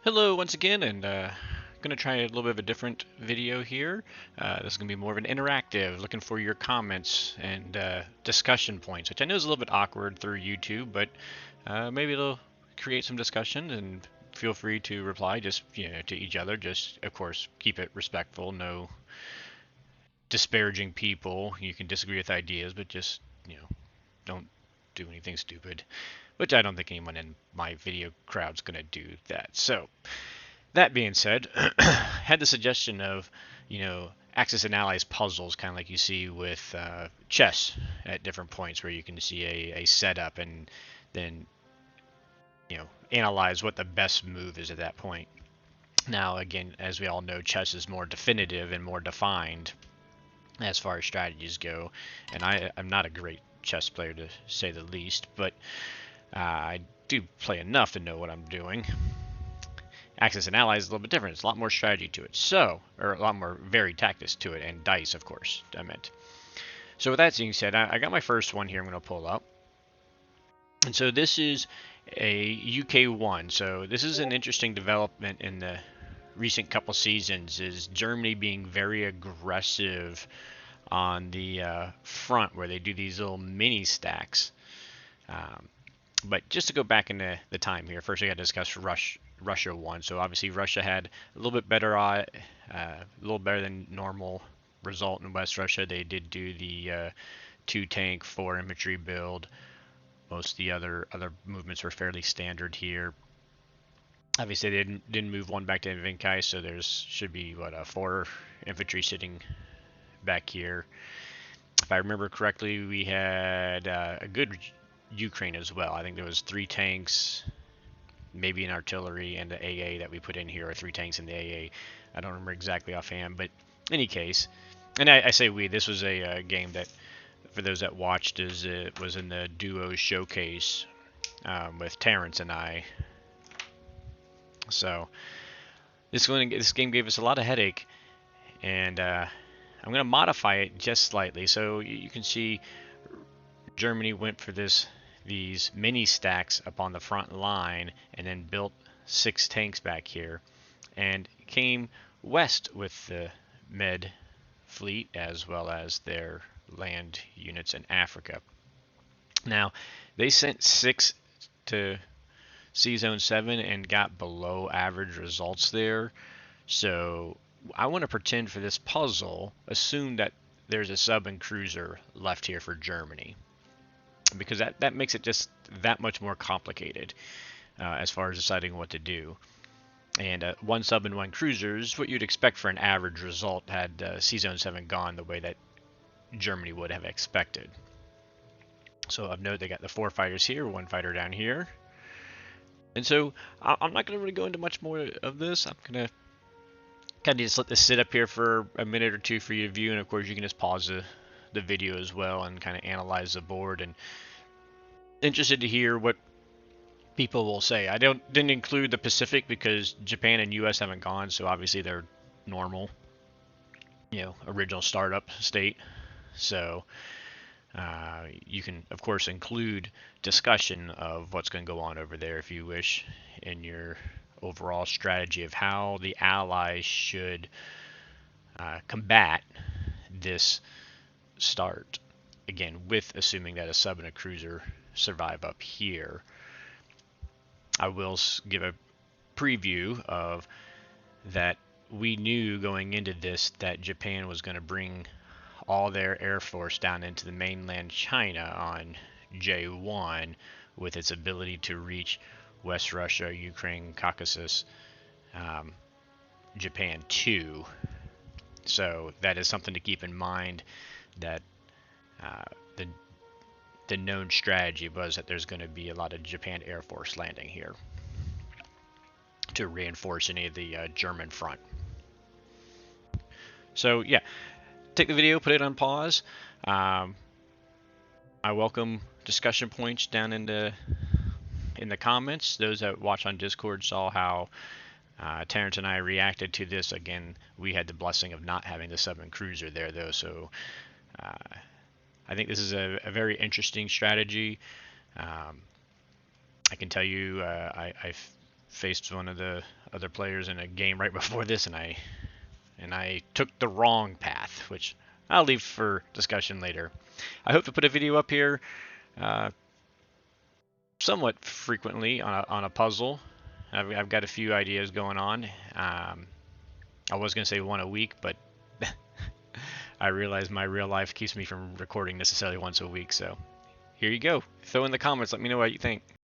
Hello once again, and going to try a little bit of a different video here. This is going to be more of an interactive, looking for your comments and discussion points, which I know is a little bit awkward through YouTube, but maybe it'll create some discussion. And feel free to reply, just to each other. Just of course keep it respectful, no disparaging people. You can disagree with ideas, but just don't do anything stupid. Which I don't think anyone in my video crowd's going to do that. So that being said, had the suggestion of, Axis and Allies puzzles, kind of like you see with chess at different points, where you can see a setup and then, analyze what the best move is at that point. Now, again, as we all know, chess is more definitive and more defined as far as strategies go, and I'm not a great chess player to say the least, but I do play enough to know what I'm doing. Axis and Allies is a little bit different. It's a lot more strategy to it. So, or a lot more varied tactics to it, and dice, of course, I meant. So with that being said, I got my first one here I'm going to pull up. And so this is a UK1. So this is an interesting development in the recent couple seasons, is Germany being very aggressive on the front, where they do these little mini stacks. But just to go back in the time here, first I got to discuss Russia won. So obviously Russia had a little bit better, a little better than normal result in West Russia. They did do the 2 tank, 4 infantry build. Most of the other movements were fairly standard here. Obviously they didn't move one back to Vinkai, so there's should be what 4 infantry sitting back here. If I remember correctly, we had a good Ukraine as well. I think there was 3 tanks, maybe an artillery, and the AA that we put in here, or 3 tanks in the AA. I don't remember exactly offhand, but in any case, and I say we, this was a game that, for those that watched, it was in the duo showcase with Terrence and I. So this game gave us a lot of headache, and I'm going to modify it just slightly. So you can see Germany went for these mini stacks up on the front line, and then built 6 tanks back here, and came west with the Med fleet as well as their land units in Africa. Now, they sent 6 to C-Zone 7 and got below average results there. So I want to pretend for this puzzle, assume that there's a sub and cruiser left here for Germany, because that makes it just that much more complicated as far as deciding what to do. And 1 sub and 1 cruiser is what you'd expect for an average result had C-Zone 7 gone the way that Germany would have expected. So of note, they got the 4 fighters here, 1 fighter down here. And so I'm not going to really go into much more of this. I'm going to kind of just let this sit up here for a minute or two for you to view, and of course you can just pause the video as well and kind of analyze the board. And interested to hear what people will say. I didn't include the Pacific because Japan and US haven't gone, so obviously they're normal, original startup state. So you can of course include discussion of what's going to go on over there if you wish, in your overall strategy of how the Allies should combat this start. Again, with assuming that a sub and a cruiser survive up here. I will give a preview of that. We knew going into this that Japan was going to bring all their air force down into the mainland China on J1, with its ability to reach West Russia, Ukraine, Caucasus, Japan too. So that is something to keep in mind, that the known strategy was that there's going to be a lot of Japan Air Force landing here to reinforce any of the German front. So yeah, take the video, put it on pause. I welcome discussion points down in the comments. Those that watch on Discord saw how Terrence and I reacted to this. Again, we had the blessing of not having the sub and cruiser there though, so I think this is a very interesting strategy. I can tell you, faced one of the other players in a game right before this, and I took the wrong path, which I'll leave for discussion later. I hope to put a video up here uh, somewhat frequently on a puzzle. I've got a few ideas going on. I was going to say one a week, but I realize my real life keeps me from recording necessarily once a week. So here you go. Throw in the comments. Let me know what you think.